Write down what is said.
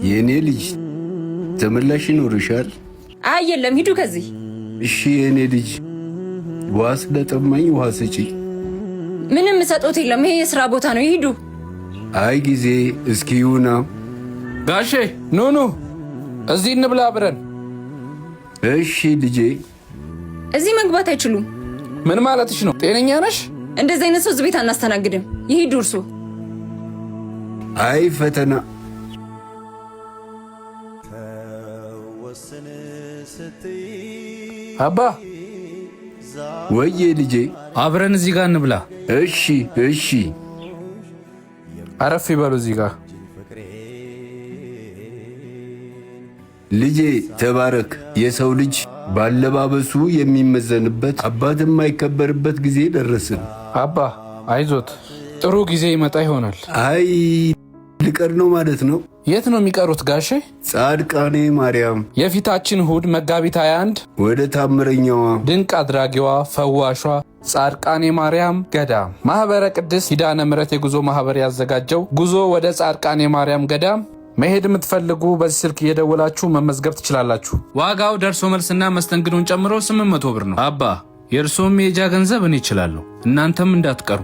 የኔ ልጅ ተመላሽ ይኖርሻል? አይ የለም፣ ሂዱ ከዚህ። እሺ የኔ ልጅ ውሃ ስለጠማኝ ውሃ ስጪ። ምንም ሰጦት የለም፣ ይሄ የሥራ ቦታ ነው፣ ይሂዱ። አይ ጊዜ እስኪ ይሁና። ጋሼ ኑ ኑ፣ እዚህ እንብላ አብረን። እሺ ልጄ። እዚህ መግባት አይችሉም። ምን ማለትሽ ነው? ጤነኛ ነሽ? እንደዚህ አይነት ሰው እዚህ ቤት አናስተናግድም። ይሂዱ እርሶ። አይ ፈተና አባ። ወዬ ልጄ። አብረን እዚህ ጋር እንብላ። እሺ እሺ። አረፍ ይበሉ እዚህ ጋር። ልጄ ተባረክ። የሰው ልጅ ባለባበሱ የሚመዘንበት አባት የማይከበርበት ጊዜ ደረስን። አባ አይዞት፣ ጥሩ ጊዜ ይመጣ ይሆናል። አይ ልቀር ነው ማለት ነው። የት ነው የሚቀሩት ጋሼ? ጻድቃኔ ማርያም የፊታችን እሁድ መጋቢት 21 ወደ ታምረኛዋ ድንቅ አድራጊዋ ፈዋሿ ጻድቃኔ ማርያም ገዳም ማህበረ ቅድስት ኪዳነ ምሕረት የጉዞ ማህበር ያዘጋጀው ጉዞ ወደ ጻድቃኔ ማርያም ገዳም መሄድ የምትፈልጉ በዚህ ስልክ እየደወላችሁ መመዝገብ ትችላላችሁ። ዋጋው ደርሶ መልስና መስተንግዶን ጨምሮ 800 ብር ነው። አባ የእርሶም የሄጃ ገንዘብ እኔ እችላለሁ፣ እናንተም እንዳትቀሩ።